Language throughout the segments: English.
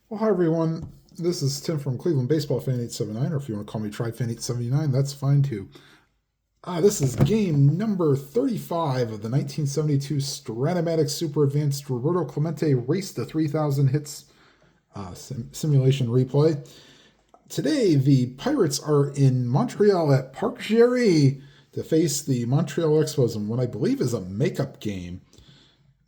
Well, hi everyone. This is Tim from Cleveland Baseball Fan 879, or if you want to call me Tri Fan 879, that's fine too. This is game number 35 of the 1972 Stratomatic Super Advanced Roberto Clemente Race to 3,000 Hits simulation replay. Today, the Pirates are in Montreal at Parc Géry to face the Montreal Expos in what I believe is a makeup game.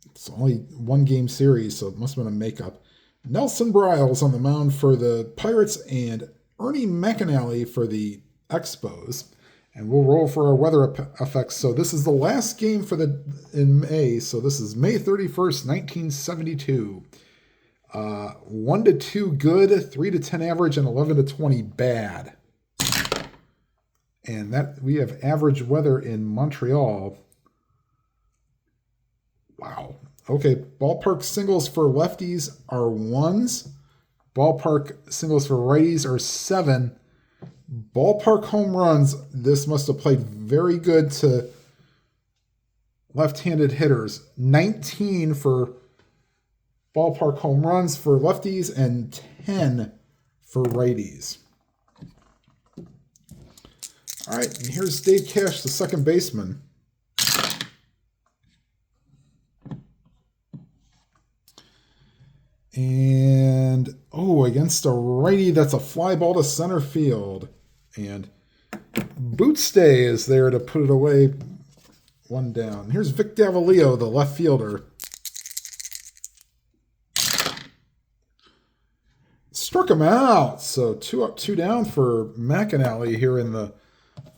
It's only one game series, so it must have been a makeup. Nelson Briles on the mound for the Pirates and Ernie McAnally for the Expos. And we'll roll for our weather effects. So this is the last game in May. So this is May 31st, 1972. 1 to 2 good, 3 to 10 average, and 11 to 20 bad. And that we have average weather in Montreal. Wow. Okay, ballpark singles for lefties are 1s. Ballpark singles for righties are 7. Ballpark home runs, this must have played very good to left-handed hitters. 19 for ballpark home runs for lefties and 10 for righties. All right, and here's Dave Cash, the second baseman. And, against a righty, that's a fly ball to center field. And Bootstay is there to put it away, one down. Here's Vic Davalillo, the left fielder. Struck him out. So 2 up, 2 down for McAnally here in the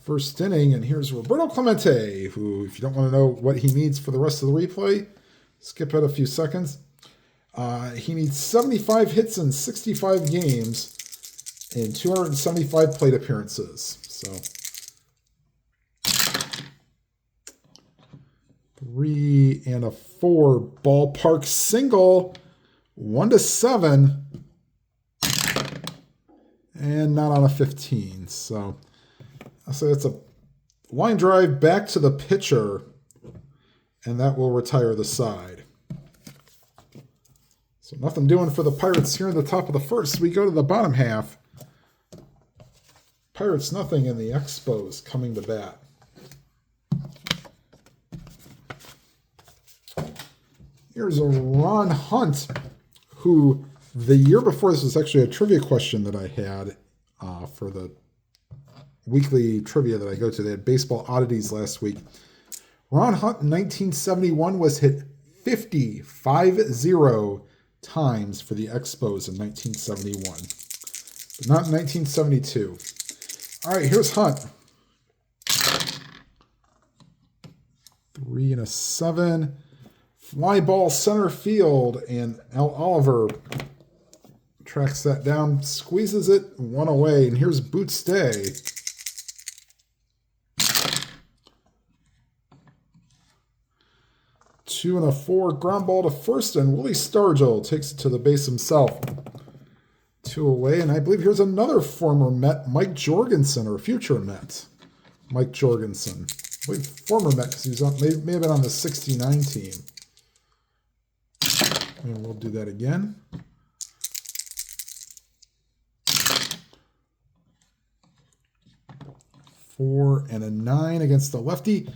first inning. And here's Roberto Clemente, who, if you don't want to know what he needs for the rest of the replay, skip ahead a few seconds. He needs 75 hits in 65 games and 275 plate appearances. So 3 and a 4 ballpark single, 1 to 7, and not on a 15. So I'll say it's a line drive back to the pitcher, and that will retire the side. So nothing doing for the Pirates here in the top of the first. We go to the bottom half. Pirates nothing, and the Expos coming to bat. Here's a Ron Hunt, who the year before, this was actually a trivia question that I had for the weekly trivia that I go to. They had baseball oddities last week. Ron Hunt in 1971 was hit 50 times for the Expos in 1971, but not in 1972. All right, here's Hunt. 3 and a 7. Fly ball center field, and Al Oliver tracks that down, squeezes it, 1 away, and here's Bootstay. 2 and a 4, ground ball to first, and Willie Stargell takes it to the base himself. 2 away, and I believe here's another former Met, Mike Jorgensen, or future Met, Mike Jorgensen. I believe former Met, because he was on, may have been on the 69 team. And we'll do that again. Four and a 9 against the lefty,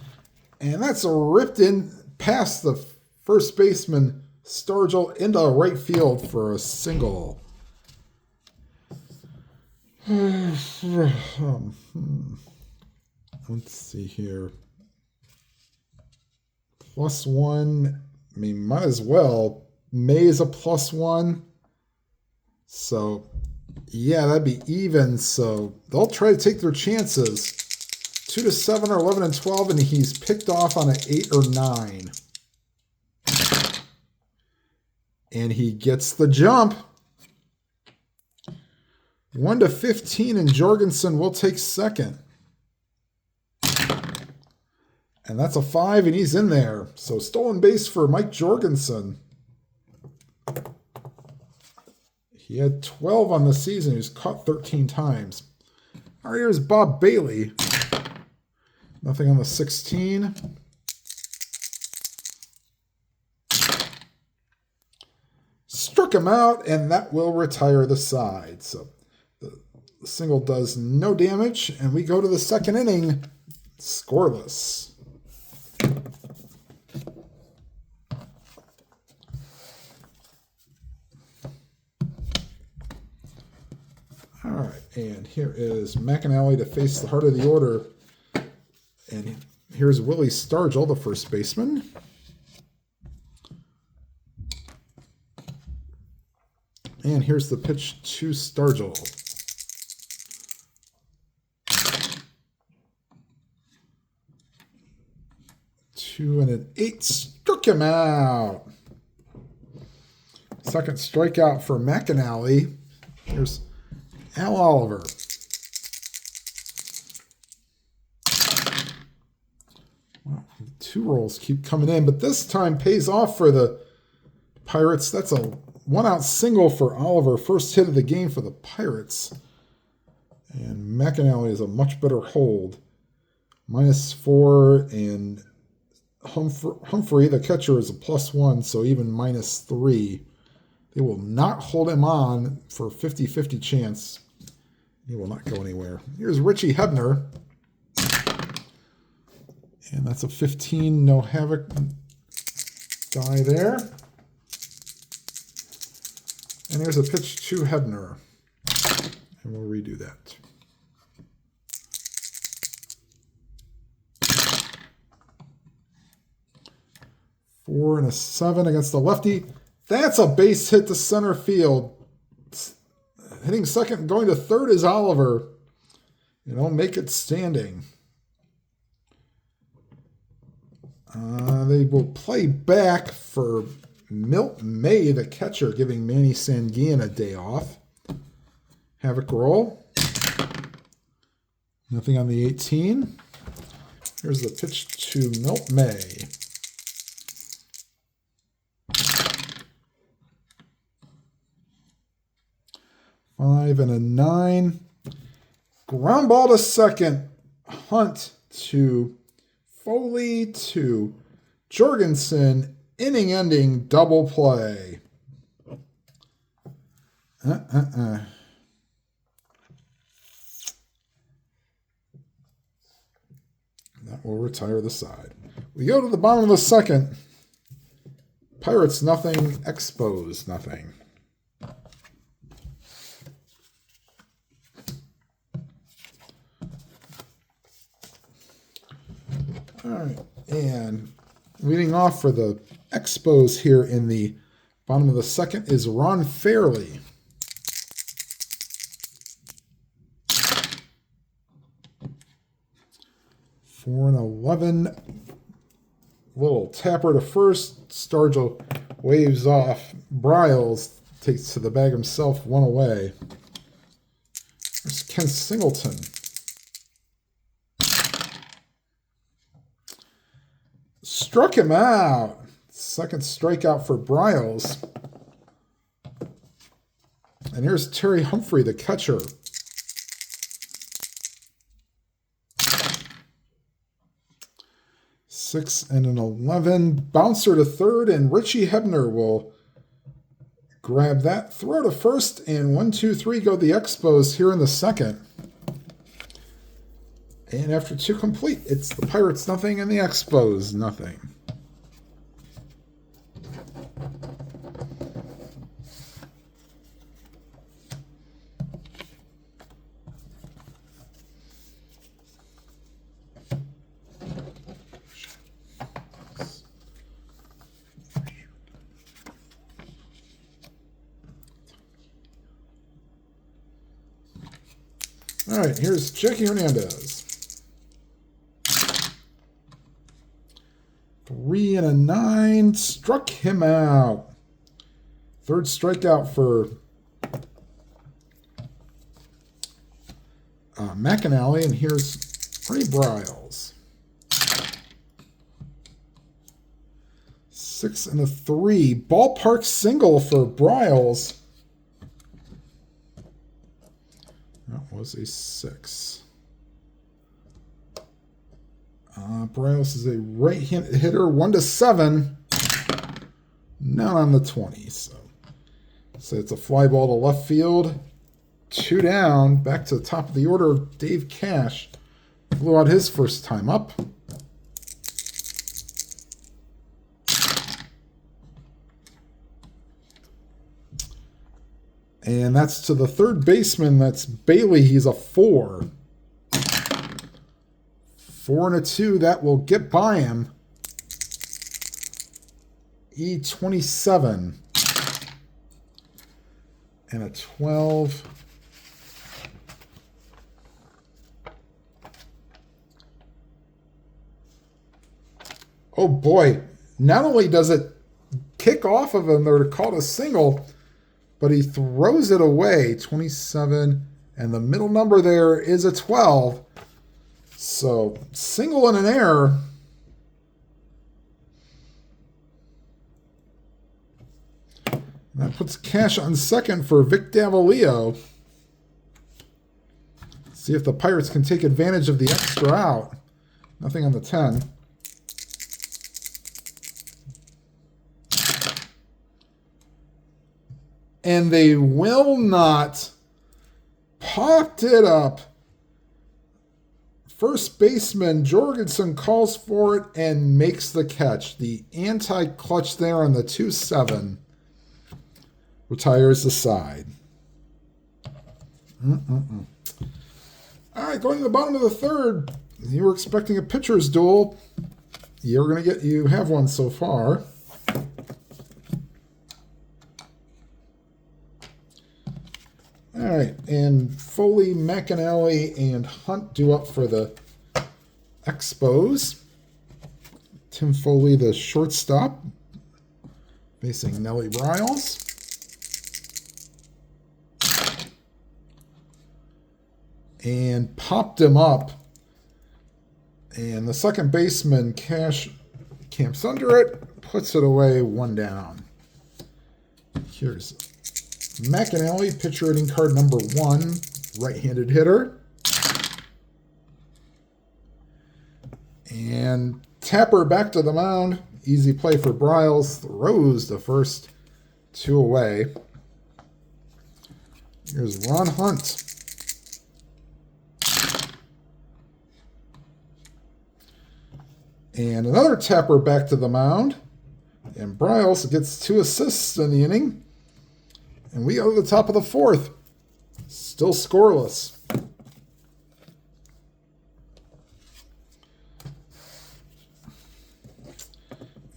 and that's a ripped in past the first baseman Stargell into right field for a single. Let's see here. +1. I mean, might as well. May is a +1. So, yeah, that'd be even. So they'll try to take their chances. 2 to 7 or 11 and 12, and he's picked off on an 8 or 9. And he gets the jump. 1 to 15, and Jorgensen will take second. And that's a 5, and he's in there. So stolen base for Mike Jorgensen. He had 12 on the season. He was caught 13 times. All right, here's Bob Bailey. Nothing on the 16. Struck struck him out, and that will retire the side. So the single does no damage, and we go to the second inning scoreless. All right, and here is McAnally to face the heart of the order. And here's Willie Stargell, the first baseman. And here's the pitch to Stargell. 2 and an 8. Struck him out. Second strikeout for McAnally. Here's Al Oliver. Well, 2 rolls keep coming in, but this time pays off for the Pirates. That's a 1-out single for Oliver. First hit of the game for the Pirates. And McAnally is a much better hold. -4, and Humphrey, the catcher, is a +1, so even -3. They will not hold him on for 50-50 chance. He will not go anywhere. Here's Richie Hebner. And that's a 15, no havoc die there. And here's a pitch to Hebner. And we'll redo that. Four and a 7 against the lefty. That's a base hit to center field. Hitting second and going to third is Oliver. Make it standing. They will play back for Milt May, the catcher, giving Manny Sanguillen a day off. Havoc roll. Nothing on the 18. Here's the pitch to Milt May. 5 and a 9. Ground ball to second. Hunt to Foley to Jorgensen. Inning-ending double play. That will retire the side. We go to the bottom of the second. Pirates nothing, Expos nothing. All right, and leading off for the Expos here in the bottom of the second is Ron Fairley. Four and 11. Little tapper to first. Stargell waves off. Briles takes to the bag himself, 1 away. There's Ken Singleton. Struck him out. Second strikeout for Briles. And here's Terry Humphrey, the catcher. Six and an 11. Bouncer to third, and Richie Hebner will grab that. Throw to first, and 1, 2, 3 go the Expos here in the second. And after 2 complete, it's the Pirates nothing and the Expos nothing. All right, here's Jackie Hernandez. 3 and a 9. Struck him out. Third strikeout for McAnally, and here's Ernie Briles. 6 and a 3. Ballpark single for Briles. That was a 6. Briles is a right-handed hitter, 1 to 7. Not on the 20, so So it's a fly ball to left field. 2 down. Back to the top of the order. Dave Cash blew out his first time up. And that's to the third baseman. That's Bailey. He's a 4. 4 and a 2. That will get by him. E27. And a 12. Oh boy. Not only does it kick off of him or call it a single, but he throws it away. 27. And the middle number there is a 12. So single and an error. That puts Cash on second for Vic Davalillo. See if the Pirates can take advantage of the extra out. Nothing on the 10. And they will not. Popped it up. First baseman Jorgensen calls for it and makes the catch. The anti-clutch there on the 2-7. Retires the side. All right, going to the bottom of the third. You were expecting a pitcher's duel. You have one so far. All right, and Foley, McAnally, and Hunt due up for the Expos. Tim Foley, the shortstop, facing Nellie Briles. And popped him up. And the second baseman, Cash, camps under it, puts it away, 1 down. Here's McAnally, pitcher hitting card number 1, right-handed hitter. And Tapper back to the mound. Easy play for Briles. Throws the first 2 away. Here's Ron Hunt. And another Tapper back to the mound. And Briles gets 2 assists in the inning. And we go to the top of the 4th. Still scoreless.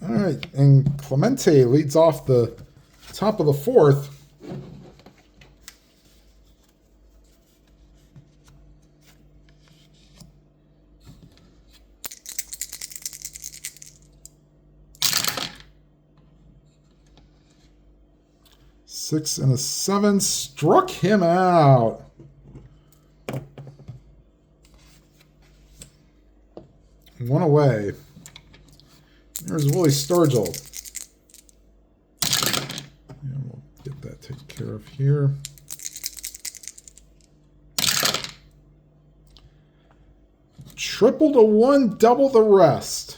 All right. And Clemente leads off the top of the 4th. Six and a 7 struck him out. One away. There's Willie Stargell. And we'll get that taken care of here. Triple to 1, double the rest.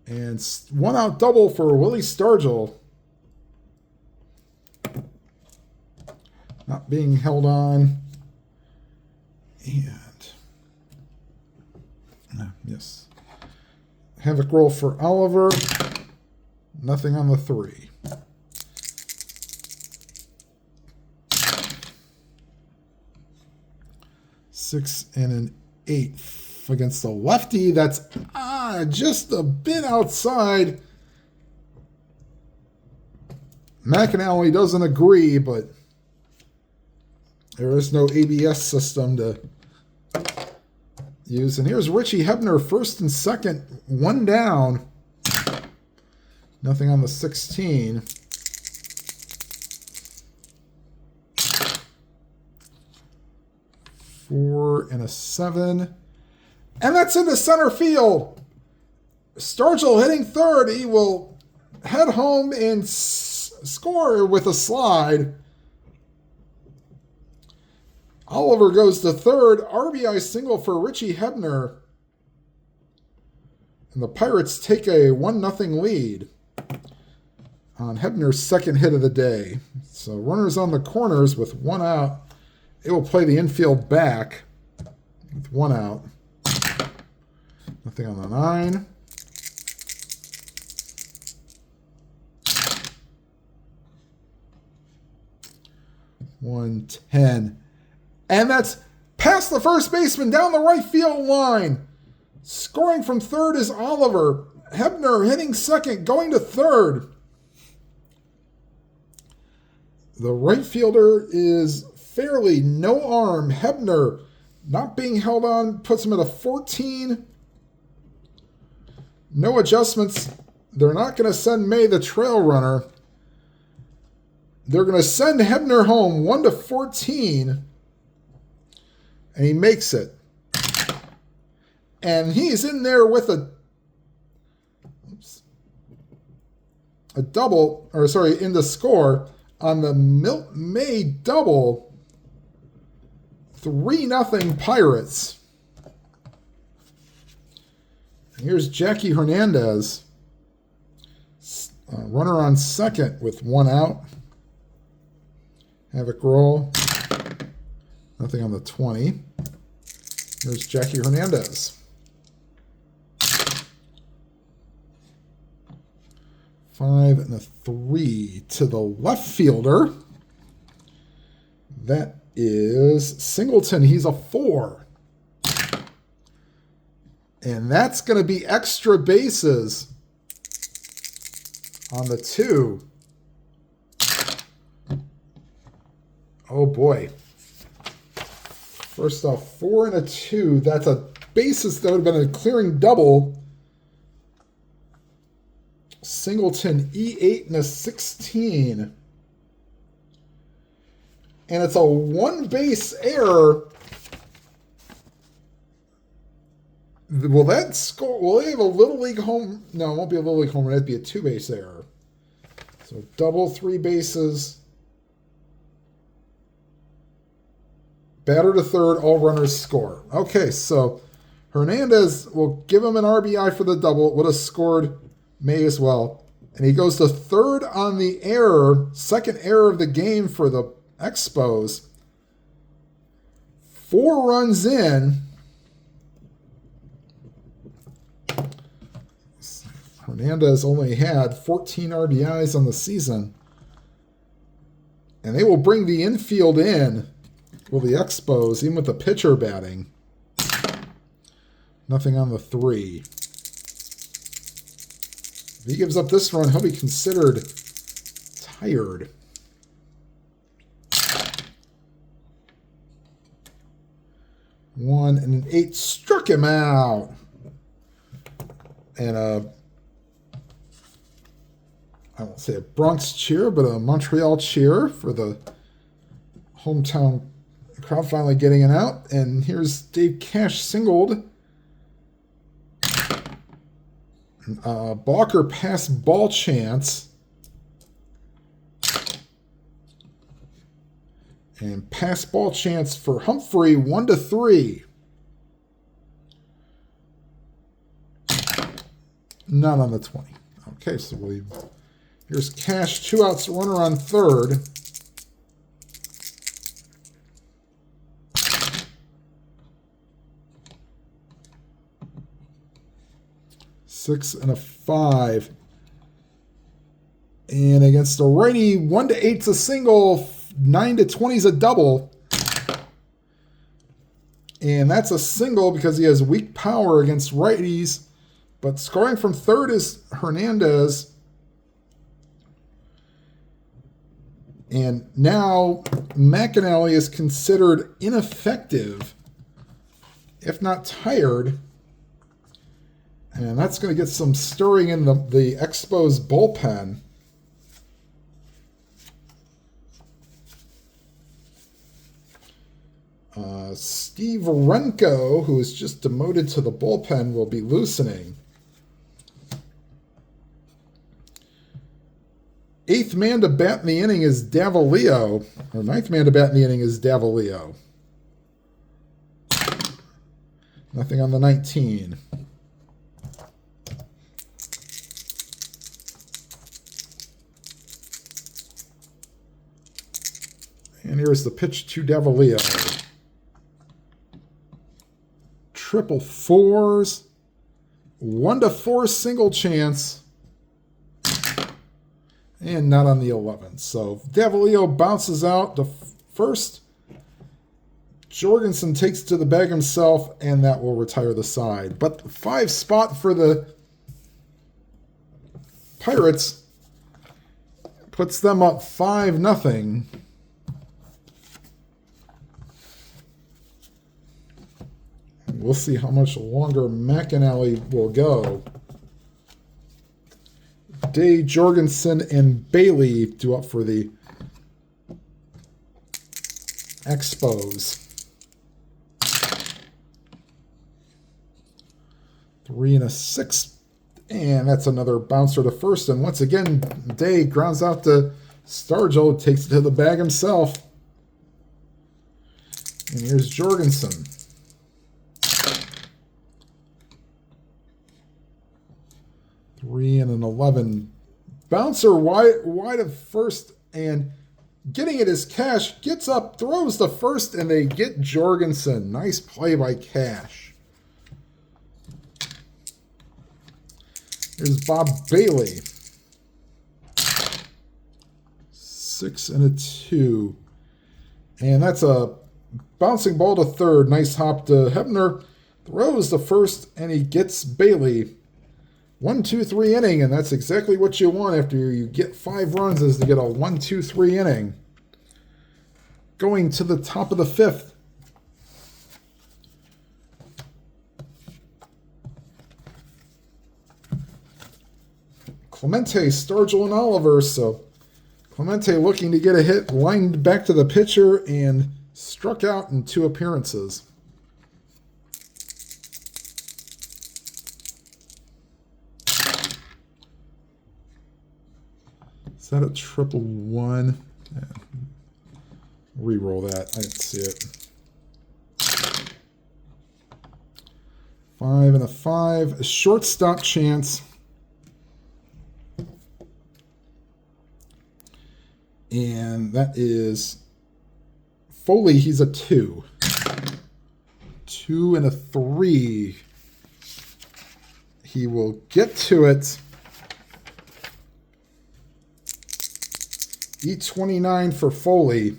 And 1 out double for Willie Stargell. Not being held on. And yes. Havoc roll for Oliver. Nothing on the 3. Six and an 8 against the lefty. That's just a bit outside. McAnally doesn't agree, but there is no ABS system to use. And here's Richie Hebner, first and second, 1 down. Nothing on the 16. Four and a 7. And that's into center field. Stargell hitting third. He will head home and score with a slide. Oliver goes to third. RBI single for Richie Hebner. And the Pirates take a 1-0 lead. on Hebner's second hit of the day. So runners on the corners with 1 out. It will play the infield back with 1 out. Nothing on the 9. .110. And that's past the first baseman down the right field line. Scoring from third is Oliver. Hebner hitting second, going to third. The right fielder is Fairley, no arm. Hebner not being held on puts him at a 14. No adjustments. They're not going to send May, the trail runner. They're going to send Hebner home 1-14. And he makes it. And he's in there with a double, or sorry, in the score on the Milt May double. 3-0 Pirates. And here's Jackie Hernandez. Runner on second with 1 out. Havoc roll. Nothing on the 20. Here's Jackie Hernandez. 5 and a 3 to the left fielder. That is Singleton. He's a 4. And that's going to be extra bases on the 2. Oh boy. First off, 4 and a 2. That's a basis that would have been a clearing double. Singleton, E8 and a 16. And it's a 1-base error. Will that score? Will they have a Little League home? No, it won't be a Little League home run. It'd be a 2-base error. So double, 3 bases. Batter to third, all runners score. Okay, so Hernandez will give him an RBI for the double. Would have scored May as well. And he goes to third on the error, second error of the game for the Expos. 4 runs in. Hernandez only had 14 RBIs on the season. And they will bring the infield in. Well, the Expos, even with the pitcher batting. Nothing on the 3. If he gives up this run, he'll be considered tired. One and an 8 struck him out. And I won't say a Bronx cheer, but a Montreal cheer for the hometown crowd finally getting it out. And here's Dave Cash singled. Balker pass ball chance. And pass ball chance for Humphrey, 1-3. None on the 20. Okay, so here's Cash, 2 outs, runner on third. Six and a 5. And against a righty, 1-8's a single, 9-20's a double. And that's a single because he has weak power against righties. But scoring from third is Hernandez. And now McAnally is considered ineffective, if not tired. And that's going to get some stirring in the Expos bullpen. Steve Renko, who is just demoted to the bullpen, will be loosening. 8th man to bat in the inning is Davalillo. Or 9th man to bat in the inning is Davalillo. Nothing on the 19. And here's the pitch to Davalillo. Triple fours. 1-4 single chance. And not on the 11th. So Davalillo bounces out to first. Jorgensen takes to the bag himself, and that will retire the side. But the 5 spot for the Pirates puts them up 5-0. We'll see how much longer McAnally will go. Day, Jorgensen, and Bailey due up for the Expos. 3 1/6. And that's another bouncer to first. And once again, Day grounds out to Stargell, takes it to the bag himself. And here's Jorgensen. Three and an 11. Bouncer wide of first, and getting it is Cash. Gets up, throws the first, and they get Jorgensen. Nice play by Cash. Here's Bob Bailey. 6 and a 2. And that's a bouncing ball to third. Nice hop to Hebner. Throws the first, and he gets Bailey. 1-2-3 inning, and that's exactly what you want after you get 5 runs, is to get a 1-2-3 inning. Going to the top of the 5th. Clemente, Stargell, and Oliver. So Clemente looking to get a hit, lined back to the pitcher, and struck out in 2 appearances. Is that a 1-1? Yeah. Re-roll that. I didn't see it. 5 and a 5. A shortstop chance. And that is Foley. He's a 2. 2 and a 3. He will get to it. E29 for Foley.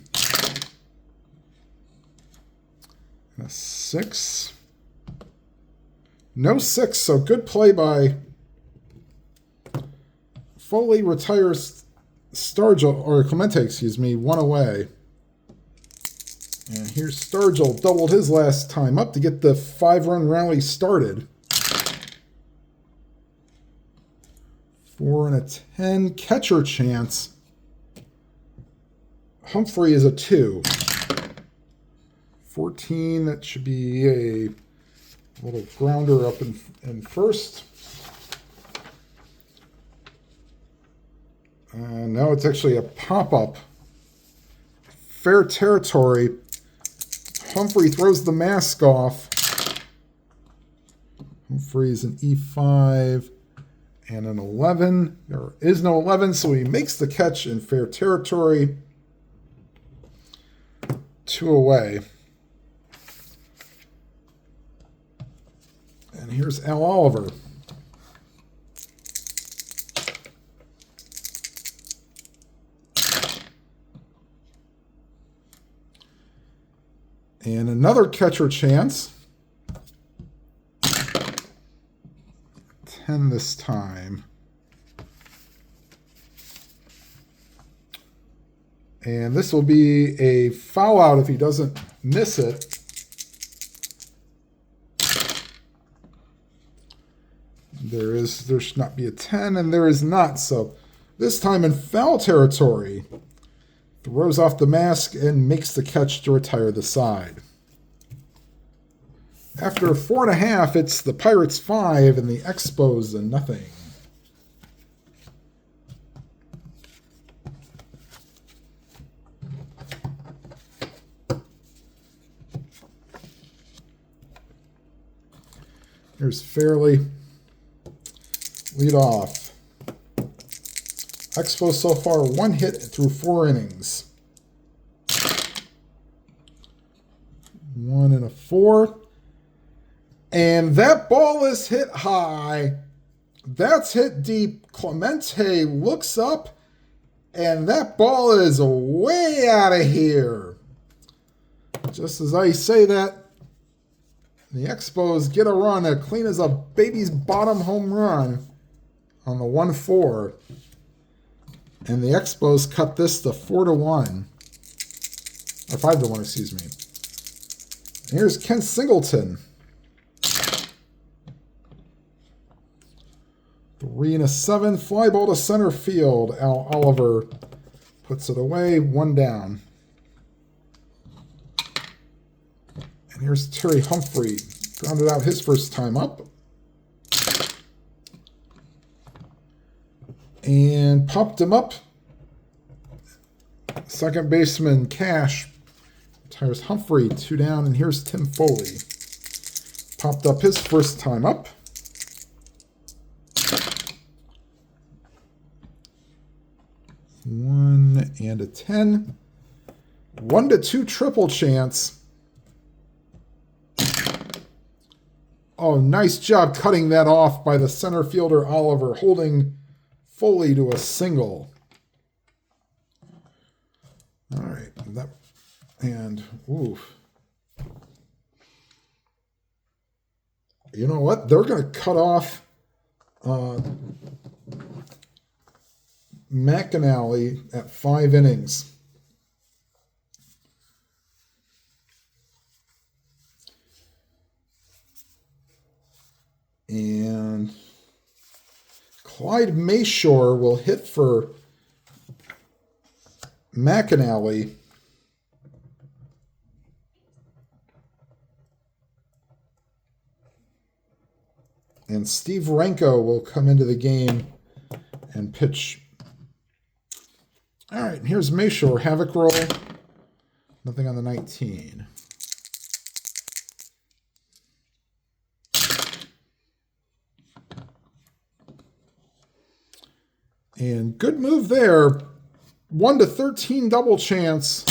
And a 6. No 6, so good play by Foley. Retires Stargell, or Clemente, excuse me, 1 away. And here's Stargell, doubled his last time up to get the 5-run rally started. 4 and a 10. Catcher chance. Humphrey is a 2. 14, that should be a little grounder up in first. No, it's actually a pop-up. Fair territory. Humphrey throws the mask off. Humphrey's an E5 and an 11. There is no 11, so he makes the catch in fair territory. 2 away. And here's Al Oliver. And another catcher chance. 10 this time. And this will be a foul out if he doesn't miss it. There should not be a 10, and there is not. So this time in foul territory. Throws off the mask and makes the catch to retire the side. After 4.5, it's the Pirates 5 and the Expos a 0. Here's Fairley. Lead off. Expos so far 1 hit through 4 innings. 1 and a 4. And that ball is hit high. That's hit deep. Clemente looks up, and that ball is way out of here. Just as I say that, the Expos get a run as clean as a baby's bottom home run on the 1-4. And the Expos cut this to 4-1. Or 5-1, excuse me. And here's Ken Singleton. 3 and a 7. Fly ball to center field. Al Oliver puts it away. 1 down. And here's Terry Humphrey. Grounded out his first time up. And popped him up. Second baseman Cash retires Humphrey. 2 down. And here's Tim Foley. Popped up his first time up. One and a 10. 1-2 triple chance. Oh, nice job cutting that off by the center fielder Oliver, holding Foley to a single. All right, oof. You know what? They're going to cut off McAnally at 5 innings. And Clyde Mayshore will hit for McAnally. And Steve Renko will come into the game and pitch. All right, here's Mayshore. Havoc roll. Nothing on the 19. And good move there. 1-13 double chance.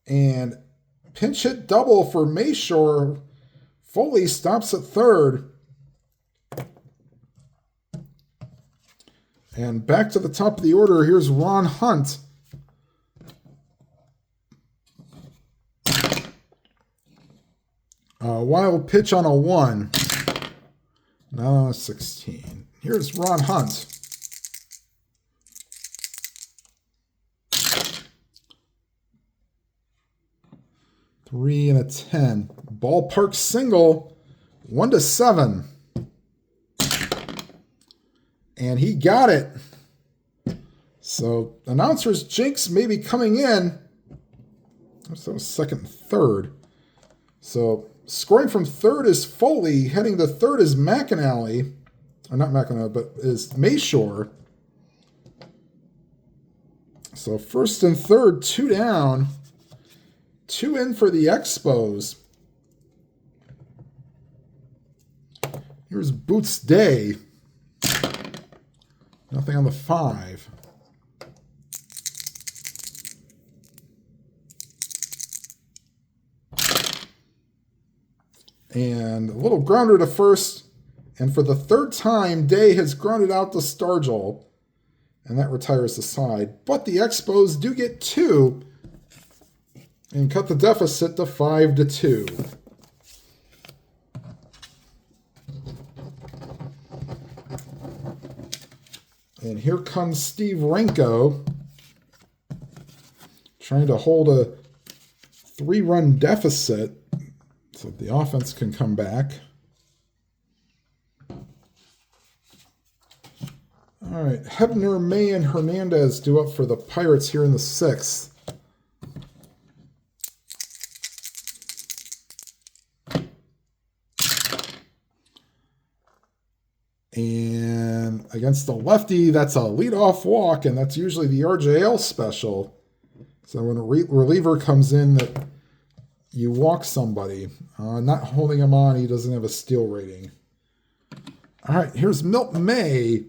And pinch hit double for Mayshore. Foley stops at third. And back to the top of the order, here's Ron Hunt. Wild pitch on a 1. Not on a 16. Here's Ron Hunt. Three and a 10. Ballpark single. 1-7. And he got it. So announcer's jinx may be coming in. So second and third. So scoring from third is Foley. Heading to third is McAnally. Or not McAnally, but is Mayshore. So first and third, 2 down. 2 in for the Expos. Here's Boots Day. Nothing on the 5. And a little grounder to first. And for the third time, Day has grounded out to Stargell. And that retires the side. But the Expos do get 2. And cut the deficit to 5-2. And here comes Steve Renko, trying to hold a 3-run deficit so the offense can come back. All right, Hebner, May, and Hernandez due up for the Pirates here in the 6th. And against the lefty, that's a leadoff walk, and that's usually the RJL special. So when a reliever comes in, that you walk somebody. Not holding him on, he doesn't have a steal rating. All right, here's Milt May.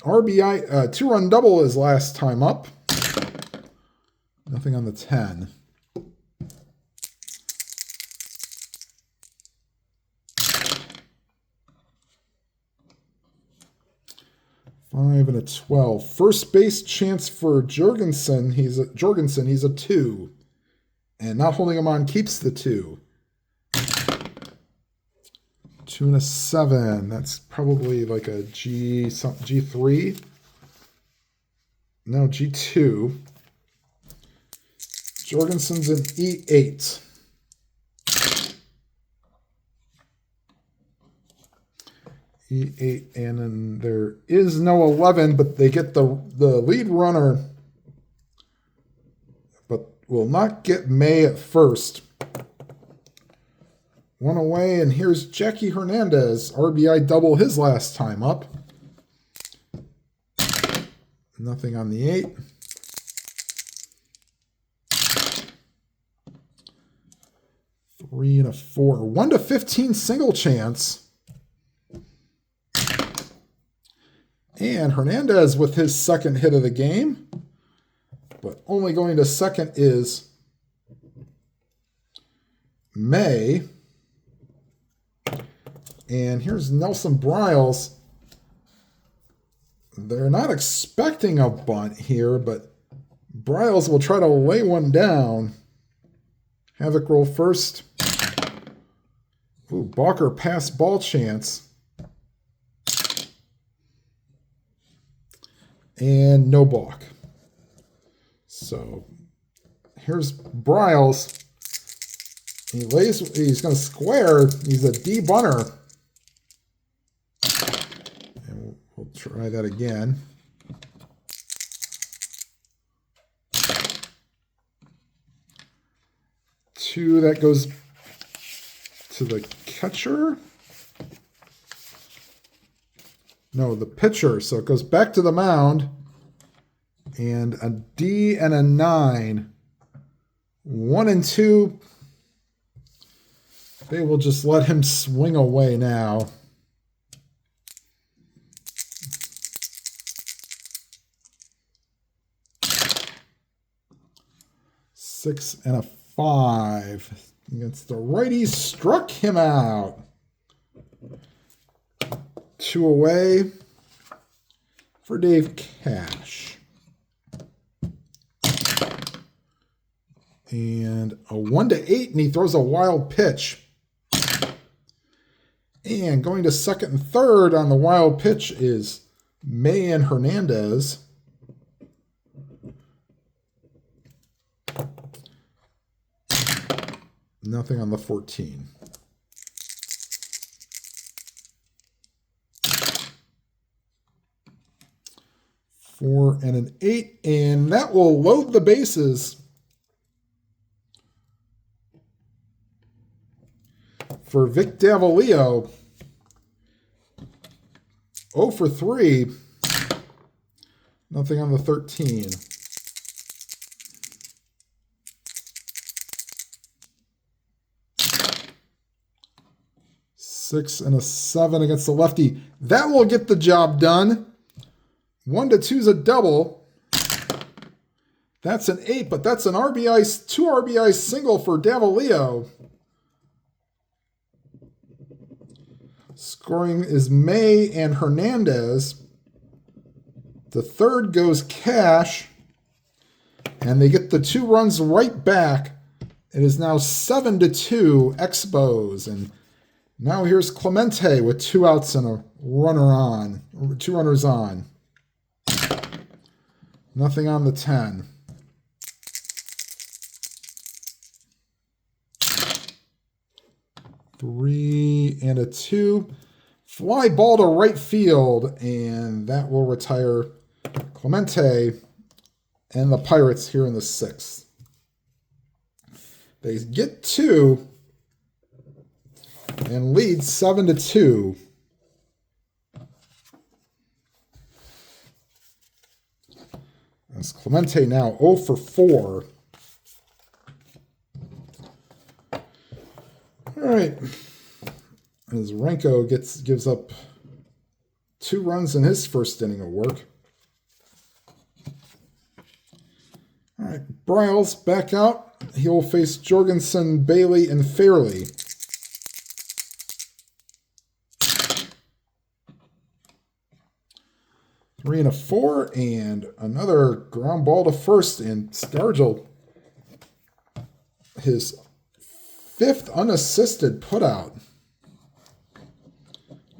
RBI, 2-run double his last time up. Nothing on the 10. 5 and a 12. First base chance for Jorgensen. He's a 2. And not holding him on keeps the 2. 2 and a 7. That's probably like a G3. No, G2. Jorgensen's an E8. E8, and then there is no 11, but they get the lead runner, but will not get May at first. 1 away, and here's Jackie Hernandez. RBI double his last time up. Nothing on the 8. Three and a 4. 1 to 15 single chance. And Hernandez with his second hit of the game. But only going to second is May. And here's Nelson Briles. They're not expecting a bunt here, but Briles will try to lay one down. Havoc roll first. Ooh, Balker pass ball chance. And no balk. So here's Briles. He's going to square. He's a D bunter. And we'll try that again. Two, that goes to the catcher. No, the pitcher. So it goes back to the mound. And a D and a 9. 1 and 2. They will just let him swing away now. Six and a 5 against the righties, struck him out. 2 away for Dave Cash. And a 1 to 8, and he throws a wild pitch. And going to second and third on the wild pitch is May and Hernandez. Nothing on the 14. Four and an 8, and that will load the bases for Vic Davalillo. 0 for 3. Nothing on the 13. Six and a 7 against the lefty. That will get the job done. 1 to 2 is a double. That's an 8, but that's an RBI, 2 RBI single for Davalillo. Scoring is May and Hernandez. The third goes Cash. And they get the 2 runs right back. It is now 7 to 2 Expos. And now here's Clemente with 2 outs and a runner on. 2 runners on. Nothing on the 10. Three and a 2. Fly ball to right field, and that will retire Clemente and the Pirates here in the 6th. They get 2 and lead 7 to 2. As Clemente now 0 for 4. All right. As Renko gives up 2 runs in his first inning of work. All right, Briles back out. He will face Jorgensen, Bailey, and Fairley. 3 and a 4, and another ground ball to first, and Stargell, his 5th unassisted putout.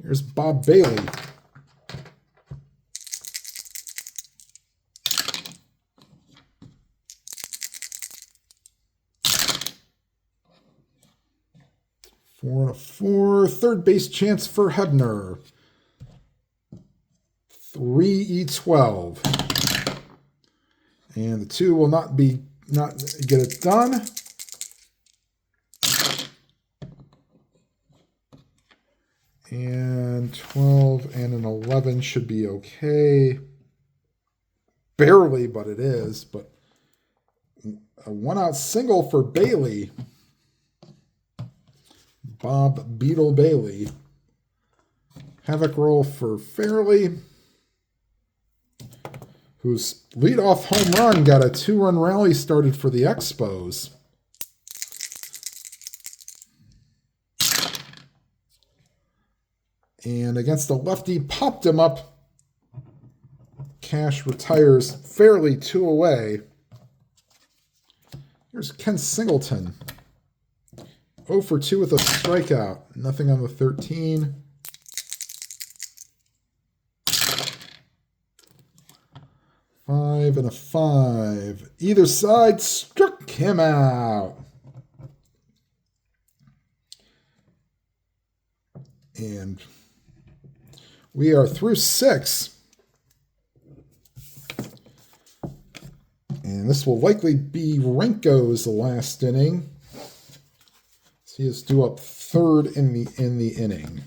Here's Bob Bailey. Four and a 4. Third base chance for Hebner. 3E12. And the 2 will not get it done. And 12 and an 11 should be okay. Barely, but it is. But a 1-out single for Bailey. Bob Beetle Bailey. Havoc roll for Fairley, whose leadoff home run got a 2-run rally started for the Expos. And against the lefty, popped him up. Cash retires Fairley 2 away. Here's Ken Singleton. 0 for 2 with a strikeout. Nothing on the 13. Five and a 5. Either side struck him out. And we are through 6. And this will likely be Renko's last inning. He is due up 3rd in the inning.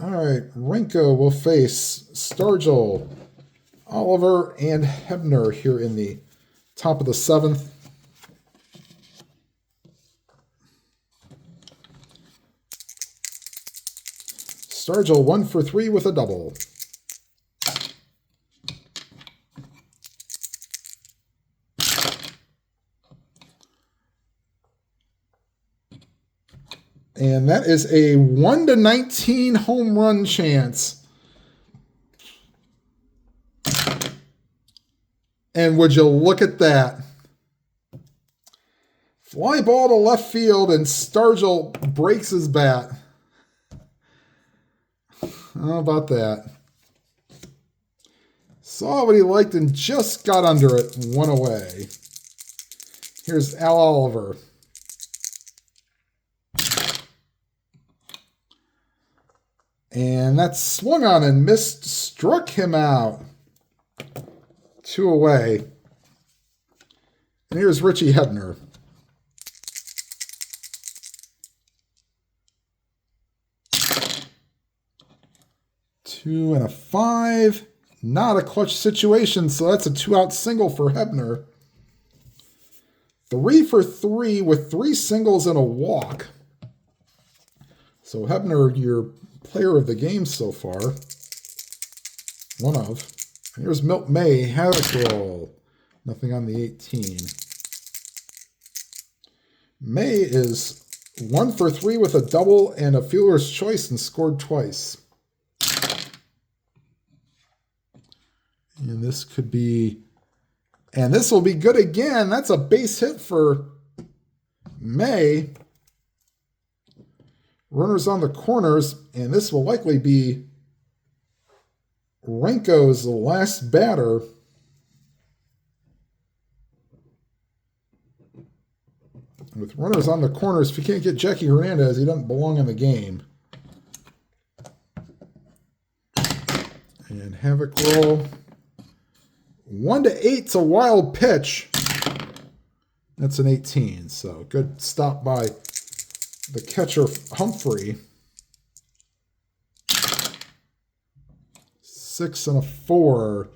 All right, Renko will face Stargell, Oliver, and Hebner here in the top of the 7th. Stargell 1 for 3 with a double. And that is a 1-19 home run chance. And would you look at that? Fly ball to left field, and Stargell breaks his bat. How about that? Saw what he liked and just got under it, 1 away. Here's Al Oliver. And that swung on and missed, struck him out. 2 away. And here's Richie Hebner. Two and a 5. Not a clutch situation, so that's a 2-out single for Hebner. 3 for 3 with 3 singles and a walk. So Hebner, your player of the game so far. One of. Here's Milt May, havoc roll. Nothing on the 18. May is 1 for 3 with a double and a fielder's choice and scored twice. And this could be, and this will be good again. That's a base hit for May. Runners on the corners, and this will likely be Renko's last batter. With runners on the corners, if you can't get Jackie Hernandez, he doesn't belong in the game. And havoc roll. 1-8's a wild pitch. That's an 18, so good stop by the catcher Humphrey. 6 and a 4.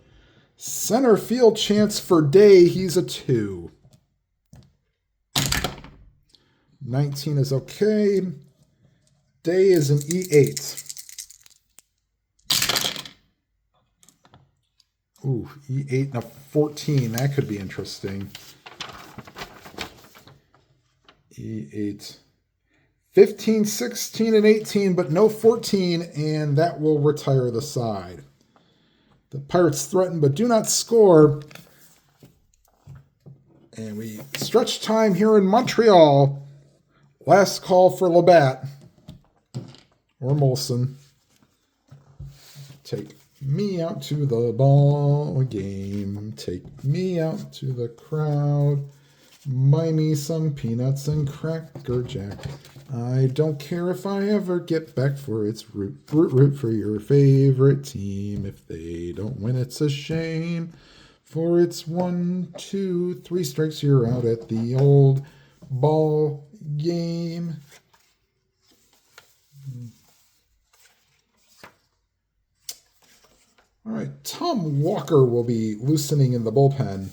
Center field chance for Day. He's a 2. 19 is okay. Day is an E8. Ooh, E8 and a 14. That could be interesting. E8 15, 16, and 18, but no 14, and that will retire the side. The Pirates threaten but do not score. And we stretch time here in Montreal. Last call for Labatt or Molson. Take me out to the ball game. Take me out to the crowd. Buy me some peanuts and Cracker Jack. I don't care if I ever get back, for it's root for your favorite team. If they don't win, it's a shame. For it's 1, 2, 3 strikes, you're out at the old ball game. All right, Tom Walker will be loosening in the bullpen,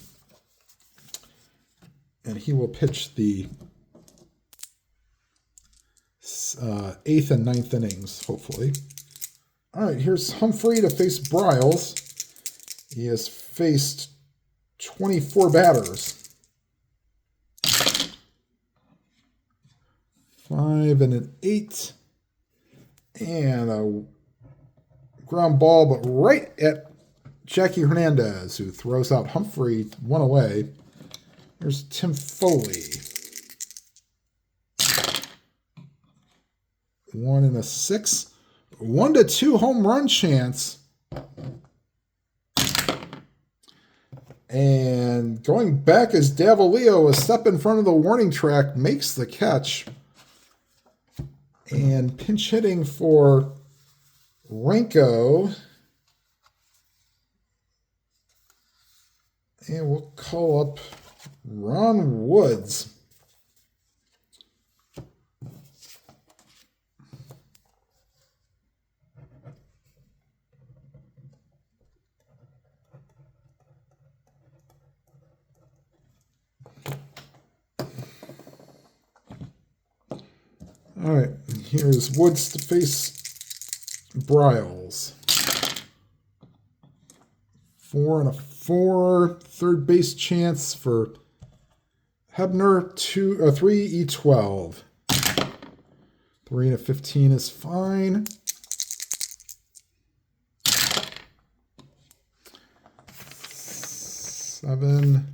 and he will pitch the 8th and 9th innings, hopefully. All right, here's Humphrey to face Briles. He has faced 24 batters. 5 and an 8. And a ground ball, but right at Jackie Hernandez, who throws out Humphrey 1 away. Here's Tim Foley. 1 and a 6. 1-2 home run chance. And going back as Davalillo, a step in front of the warning track, makes the catch. And pinch hitting for Renko. And we'll call up Ron Woods. All right, here's Woods to face Briles. 4 and a 4. Third base chance for Hebner. 3 E12. 3 and a 15 is fine. 7.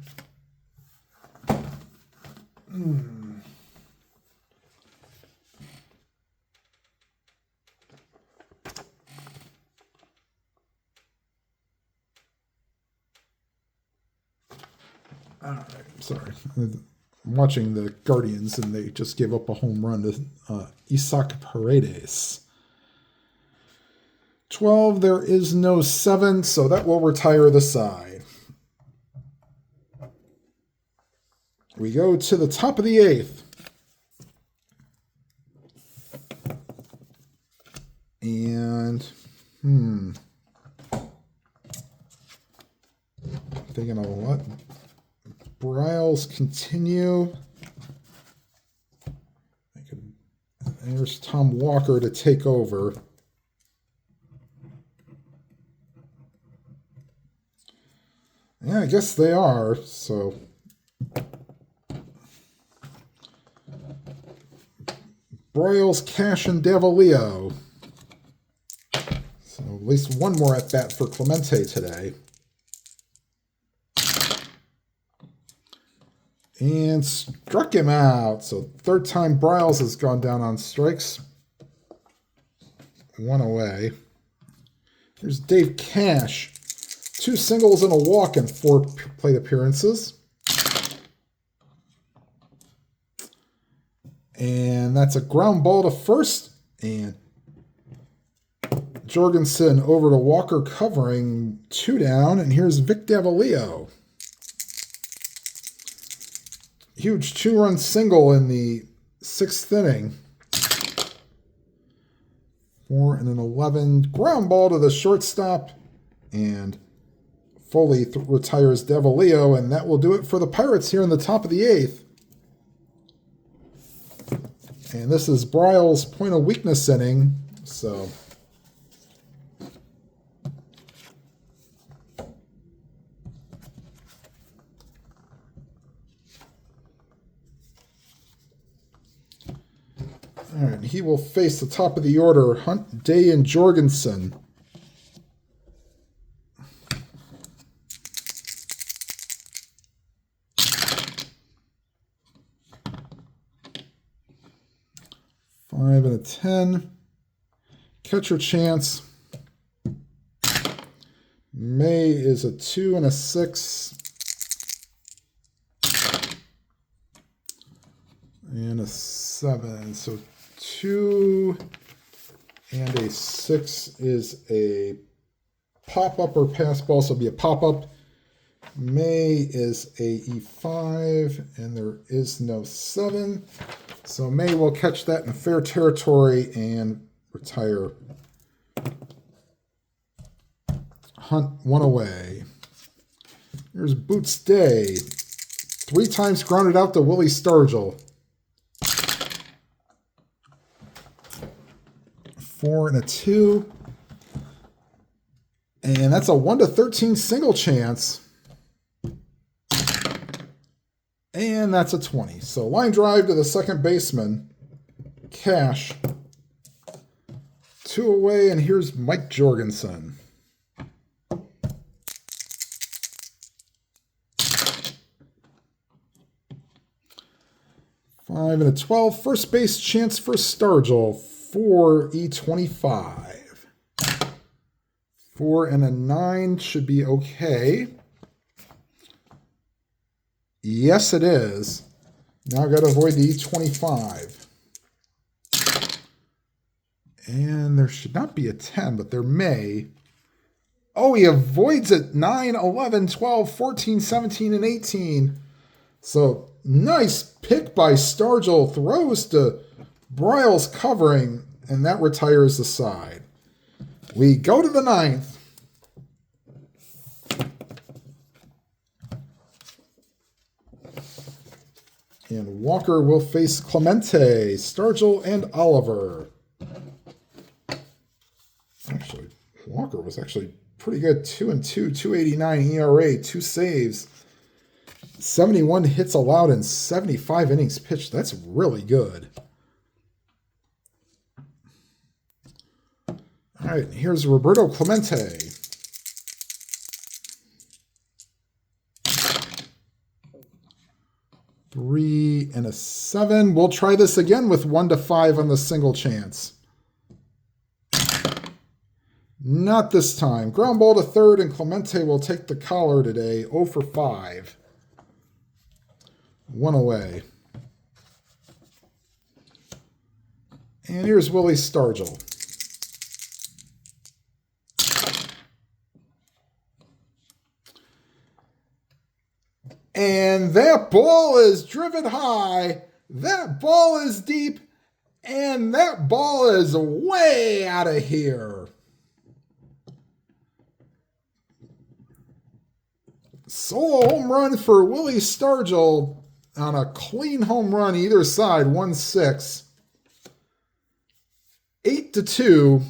All right, sorry. I'm watching the Guardians, and they just gave up a home run to Isaac Paredes. 12, there is no 7, so that will retire the side. We go to the top of the 8th. And, thinking of what? Briles continue. There's Tom Walker to take over. Yeah, I guess they are. So Briles, Cash, and Davalillo. So at least one more at bat for Clemente today. And struck him out. So third time Briles has gone down on strikes. 1 away. Here's Dave Cash. 2 singles and a walk in 4 plate appearances. And that's a ground ball to first. And Jorgensen over to Walker covering 2 down. And here's Vic Davalillo. Huge 2-run single in the 6th inning. 4 and an 11. Ground ball to the shortstop. And Foley retires Davalillo. And that will do it for the Pirates here in the top of the 8th. And this is Briles' point of weakness inning. So all he will face the top of the order, Hunt, Day, and Jorgensen. Five and a 10. Catcher chance. May is a 2 and a 6. And a 7. So 2 and a 6 is a pop-up or pass ball, so it'll be a pop-up. May is a E5, and there is no 7. So May will catch that in fair territory and retire. Hunt 1 away. Here's Boots Day. 3 times grounded out to Willie Stargell. 4 and a 2. And that's a 1 to 13 single chance. And that's a 20. So line drive to the second baseman. Cash. 2 away, and here's Mike Jorgensen. Five and a 12. First base chance for Stargell. 4 E25. 4 and a 9 should be okay. Yes, it is. Now I've got to avoid the E25. And there should not be a 10, but there may. Oh, he avoids it. 9, 11, 12, 14, 17, and 18. So nice pick by Stargell. Throws to Briles covering, and that retires the side. We go to the 9th. And Walker will face Clemente, Stargell, and Oliver. Actually, Walker was actually pretty good. 2 and 2, 2.89 ERA, 2 saves, 71 hits allowed, and 75 innings pitched. That's really good. All right, here's Roberto Clemente. Three and a 7. We'll try this again with 1 to 5 on the single chance. Not this time. Ground ball to third, and Clemente will take the collar today. 0 for 5. 1 away. And here's Willie Stargell. And that ball is driven high. That ball is deep. And that ball is way out of here. Solo home run for Willie Stargell on a clean home run either side, 1-6. 8-2.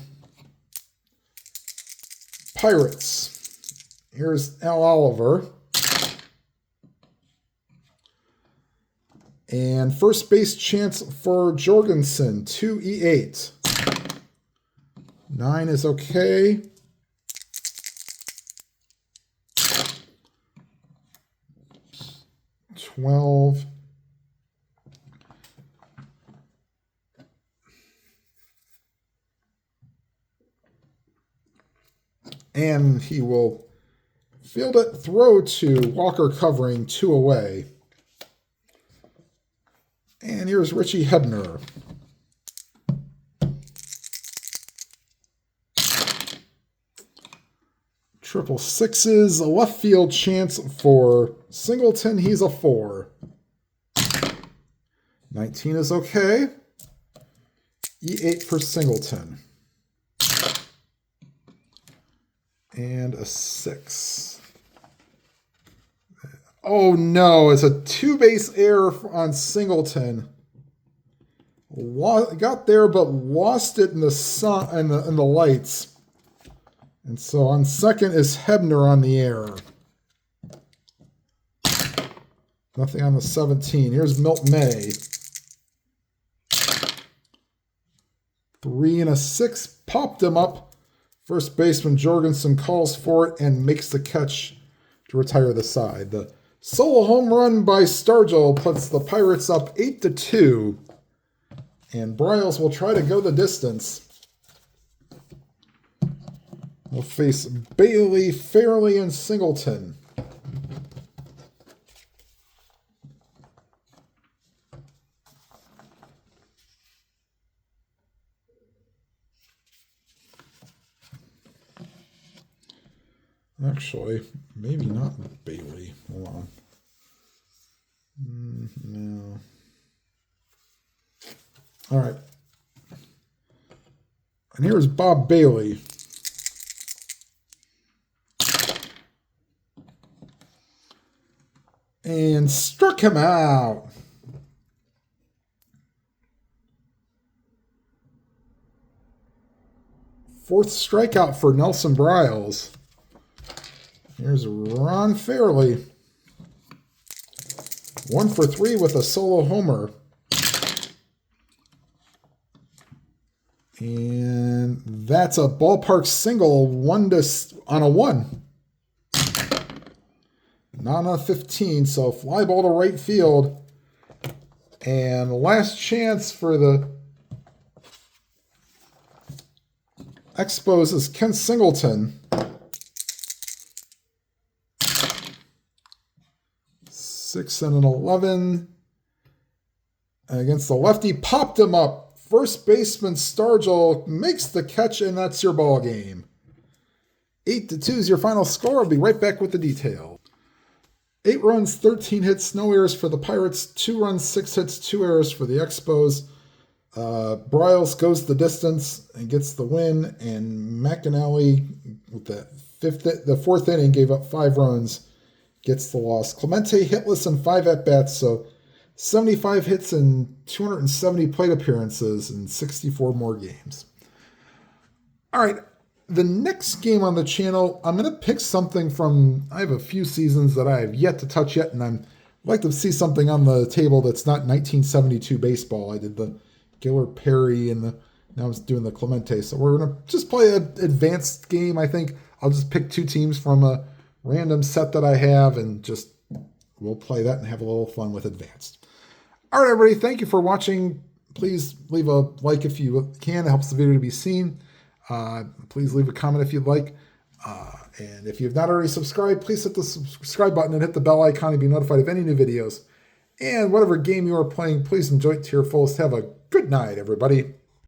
Pirates. Here's Al Oliver. And first base chance for Jorgensen, 2E8. 9 is okay. $12. And he will field it, throw to Walker covering, 2 away. And here's Richie Hebner. Triple sixes, a left field chance for Singleton. He's a 4. 19 is okay. E8 for Singleton. And a 6. Oh no, it's a 2-base error on Singleton. Got there but lost it in the sun and the lights. And so on second is Hebner on the error. Nothing on the 17. Here's Milt May. 3 and a 6, popped him up. First baseman Jorgensen calls for it and makes the catch to retire the side. The solo home run by Stargell puts the Pirates up 8-2. And Briles will try to go the distance. We'll face Bailey, Fairley, and Singleton. Actually, maybe not Bailey. Hold on. No. All right. And here's Bob Bailey. And struck him out. Fourth strikeout for Nelson Briles. Here's Ron Fairley. 1 for 3 with a solo homer. And that's a ballpark single, on a 1. Not on a 15, so fly ball to right field. And last chance for the Expos is Ken Singleton. 6 and an 11 against the lefty, popped him up. First baseman Stargell makes the catch, and that's your ball game. 8-2 is your final score. I'll be right back with the detail. 8 runs, 13 hits, no errors for the Pirates. 2 runs, 6 hits, 2 errors for the Expos. Briles goes the distance and gets the win, and McAnally with the fourth inning gave up 5 runs. Gets the loss. Clemente hitless in 5 at-bats, so 75 hits and 270 plate appearances in 64 more games. All right, the next game on the channel, I'm going to pick something from, I have a few seasons that I have yet to touch yet, and I'd like to see something on the table that's not 1972 baseball. I did the Gillard Perry and now I'm doing the Clemente, so we're going to just play an advanced game. I think I'll just pick 2 teams from a random set that I have, and just we'll play that and have a little fun with advanced. All right, everybody, thank you for watching. Please leave a like if you can. It helps the video to be seen. Please leave a comment if you'd like. And if you've not already subscribed, please hit the subscribe button and hit the bell icon to be notified of any new videos. And whatever game you are playing, please enjoy it to your fullest. Have a good night, everybody.